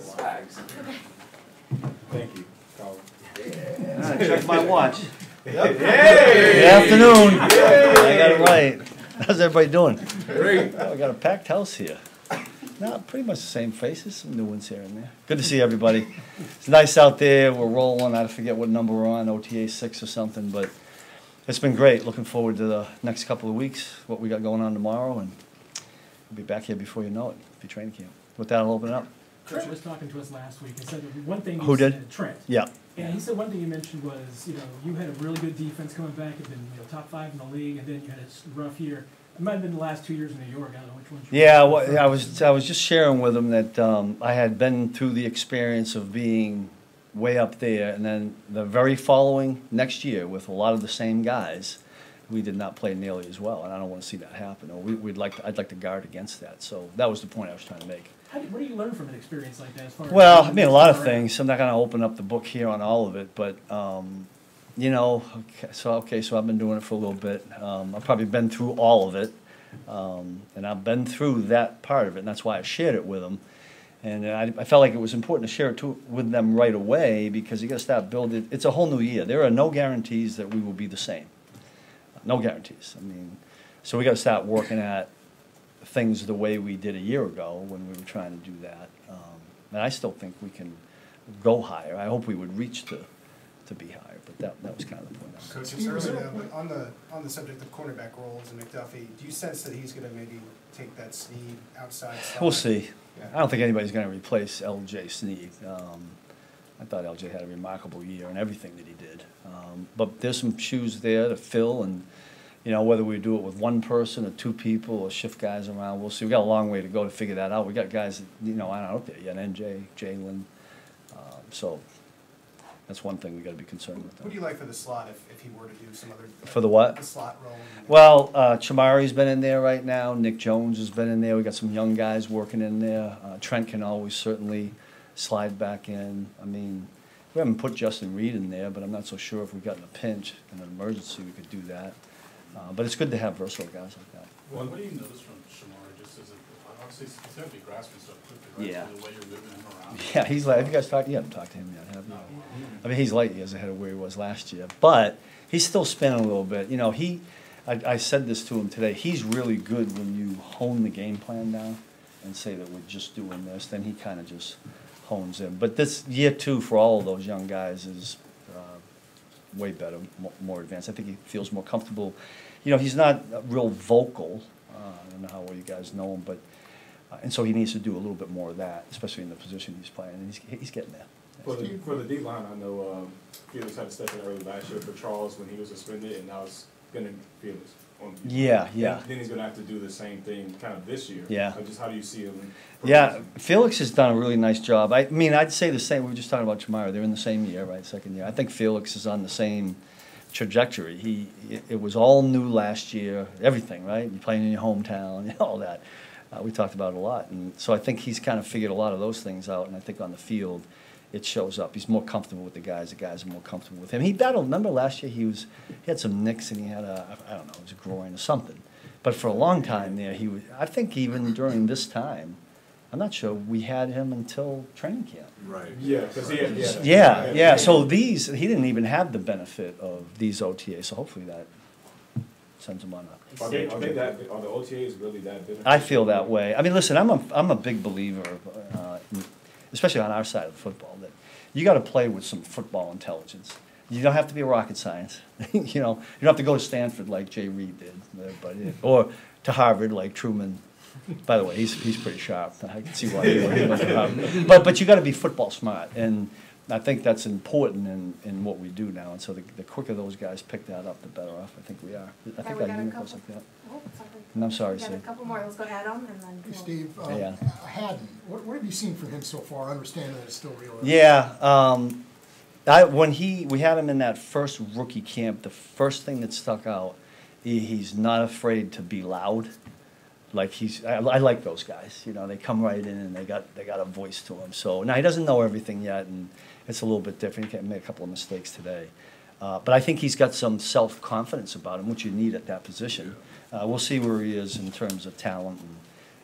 Spags. Thank you, Carl. Yeah. Check my watch. Yep. Good afternoon. I got it right. How's everybody doing? Great. Oh, I got a packed house here. No, pretty much the same faces, some new ones here and there. Good to see everybody. It's nice out there. We're rolling. I forget what number we're on, OTA 6 or something, but it's been great. Looking forward to the next couple of weeks, what we got going on tomorrow, and we'll be back here before you know it, for training camp. With that, I'll open it up. Trent was talking to us last week and said that one thing. Who did? Said, Trent. Yeah. And he said one thing you mentioned was, you had a really good defense coming back, had been top 5 in the league, and then you had a rough year. It might have been the last 2 years in New York. I don't know which one. Yeah, well, I was just sharing with him that I had been through the experience of being way up there, and then the very following next year with a lot of the same guys, we did not play nearly as well, and I don't want to see that happen. Or I'd like to guard against that. So that was the point I was trying to make. What do you learn from an experience like that? As far Well, as I mean, a lot of things. I'm not going to open up the book here on all of it, but so I've been doing it for a little bit. I've probably been through all of it, and I've been through that part of it, and that's why I shared it with them. And I felt like it was important to share it with them right away, because you got to start building. It's a whole new year. There are no guarantees that we will be the same. No guarantees. I mean, so we got to start working at things the way we did a year ago when we were trying to do that. And I still think we can go higher. I hope we would reach to be higher, but that was kind of the point. Coach, it's early now, but on the subject of cornerback roles and McDuffie, do you sense that he's going to maybe take that Sneed outside slot? We'll see. Yeah. I don't think anybody's going to replace L.J. Sneed. I thought L.J. had a remarkable year in everything that he did. But there's some shoes there to fill, and whether we do it with one person or 2 people or shift guys around, we'll see. We got a long way to go to figure that out. We got guys that aren't out there yet. NJ, Jalen. So that's one thing we got to be concerned with. What do you like for the slot if he were to do some other? For the what? The slot role. Well, Chamarri's been in there right now. Nick Jones has been in there. We got some young guys working in there. Trent can always certainly slide back in. I mean, we haven't put Justin Reed in there, but I'm not so sure if we got in a pinch, in an emergency, we could do that. But it's good to have versatile guys like that. Well, what do you notice from Chamarri? Just as obviously he's got to be grasping stuff quickly, right? Yeah. The way you're moving him around. Yeah, he's like, have you guys talked? You haven't talked to him yet, have you? No. I mean, he's light years ahead of where he was last year, but he's still spinning a little bit. I said this to him today. He's really good when you hone the game plan down and say that we're just doing this. Then he kind of just hones in. But this year 2 for all of those young guys is way better, more advanced. I think he feels more comfortable. He's not real vocal. I don't know how well you guys know him, but and so he needs to do a little bit more of that, especially in the position he's playing, and he's getting there. For the D line, I know Felix had to step in early last year for Charles when he was suspended, and now it's going to Felix. Yeah. Then he's going to have to do the same thing kind of this year. Yeah. Just how do you see him? Yeah, Felix has done a really nice job. I mean, I'd say the same. We were just talking about Chamarri. They're in the same year, right? Second year. I think Felix is on the same trajectory. It was all new last year. Everything, right? You're playing in your hometown, all that. We talked about it a lot, and so I think he's kind of figured a lot of those things out. And I think on the field, it shows up. He's more comfortable with the guys. The guys are more comfortable with him. He battled. Remember last year he had some nicks and he had I don't know, it was a groin or something. But for a long time there, he was. I think even during this time, I'm not sure we had him until training camp. Right. Yeah, because he had. Yeah. So he didn't even have the benefit of these OTAs. So hopefully that sends him on a. Are the OTAs really that beneficial? I feel that way. I mean, listen, I'm a big believer, especially on our side of the football, that you got to play with some football intelligence. You don't have to be a rocket science. You don't have to go to Stanford like Jay Reed did, or to Harvard like Truman. By the way, he's pretty sharp. I can see why he went to Harvard. But you got to be football smart, and I think that's important in what we do now. And so the quicker those guys pick that up, the better off I think we are. I think that unit goes like that. Oh, And I'm sorry, we got Steve. a couple more. Let's go ahead on and then. Hey, Steve, Yeah. Hadden, what have you seen from him so far, understanding that it's still real? Yeah, when we had him in that first rookie camp, the first thing that stuck out, he's not afraid to be loud. Like I like those guys. They come right in and they got a voice to them. So now he doesn't know everything yet, and it's a little bit different. He made a couple of mistakes today, but I think he's got some self-confidence about him, which you need at that position. We'll see where he is in terms of talent, and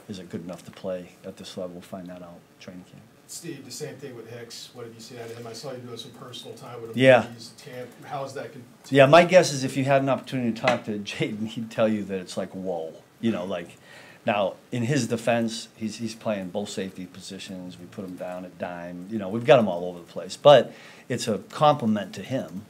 is it good enough to play at this level? We'll find that out training camp. Steve, the same thing with Hicks. What have you seen out of him? I saw you doing some personal time with him. Yeah. He's camp. How's that? Yeah, my guess is if you had an opportunity to talk to Jaden, he'd tell you that it's like, whoa. You know, like, now, in his defense, he's playing both safety positions. We put him down at dime. You know, we've got him all over the place. But it's a compliment to him.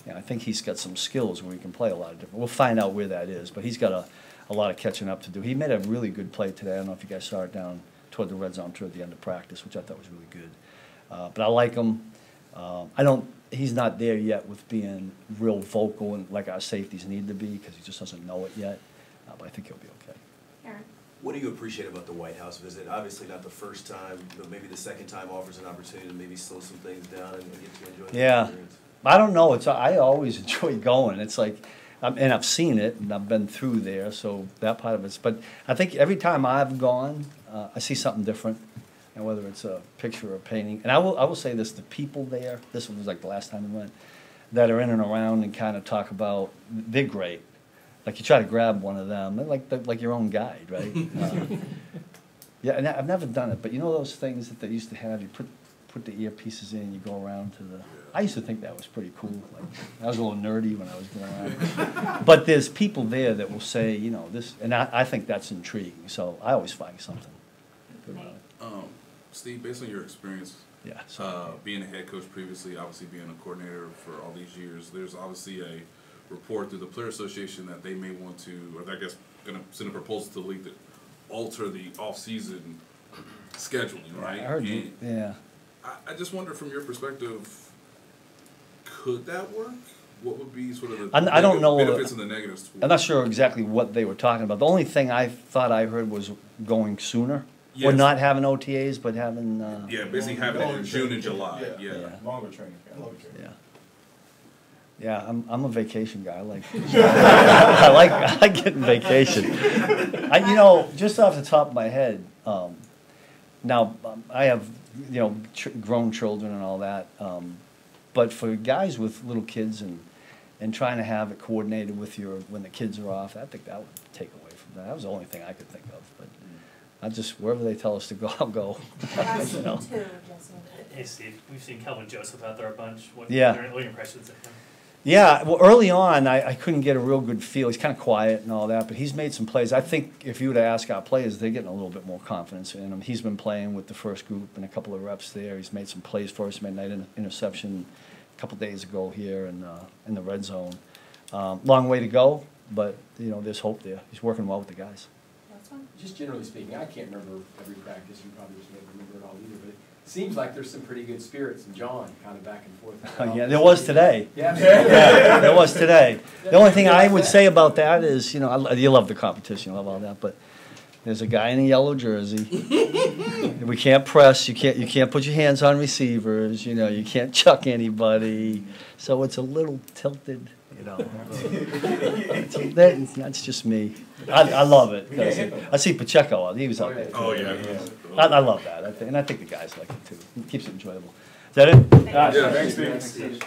You know, I think he's got some skills where he can play a lot of different. We'll find out where that is. But he's got a lot of catching up to do. He made a really good play today. I don't know if you guys saw it down toward the red zone toward the end of practice, which I thought was really good. But I like him. He's not there yet with being real vocal and like our safeties need to be because he just doesn't know it yet. But I think he'll be okay. Aaron? What do you appreciate about the White House visit? Obviously not the first time, but maybe the second time offers an opportunity to maybe slow some things down and get to enjoy the experience. I don't know. I always enjoy going. It's like, and I've seen it and I've been through there, so that part of it's. But I think every time I've gone, I see something different, and whether it's a picture or a painting. And I will say this: the people there. This was like the last time we went, that are in and around and kind of talk about. They're great. Like you try to grab one of them, they're like your own guide, right? Yeah, and I've never done it, but you know those things that they used to have. You put the earpieces in, you go around to the. I used to think that was pretty cool. Like I was a little nerdy when I was going around. But there's people there that will say, you know, this, and I think that's intriguing. So I always find something good about it. Steve, based on your experience, being a head coach previously, obviously being a coordinator for all these years, there's obviously a report through the Player Association that they may want to, or I guess, going to send a proposal to the league that alter the off-season scheduling, right? I heard you. Yeah. I just wonder, from your perspective, could that work? What would be sort of the I don't know, benefits and the negatives? I'm not sure exactly what they were talking about. The only thing I thought I heard was going sooner. Yes. Or not having OTAs, but having... yeah, basically having it in June and July. Yeah. Longer training camp. Yeah. Yeah, I'm a vacation guy. I like getting vacation. You know, just off the top of my head, now I have grown children and all that, but for guys with little kids and trying to have it coordinated with when the kids are off, I think that would take away from that. That was the only thing I could think of, but I just wherever they tell us to go, I'll go. You know. Hey Steve, we've seen Kelvin Joseph out there a bunch. What are your impressions of him? Yeah, well, early on, I couldn't get a real good feel. He's kind of quiet and all that, but he's made some plays. I think if you were to ask our players, they're getting a little bit more confidence in him. He's been playing with the first group and a couple of reps there. He's made some plays for us. Made a nice interception a couple days ago here in the red zone. Long way to go, but there's hope there. He's working well with the guys. Just generally speaking, I can't remember every practice. You probably just can't remember it all either, but it seems like there's some pretty good spirits in John, kind of back and forth. Yeah, there was today. Yeah, there was today. The only thing I would say about that is, you love the competition, you love all that, but there's a guy in a yellow jersey. We can't press. You can't put your hands on receivers. You can't chuck anybody. So it's a little tilted. That's just me. I love it. I see Pacheco. He was out there. Oh yeah. I love that. I think the guys like it too. It keeps it enjoyable. Is that it? Yeah, thanks, Steve.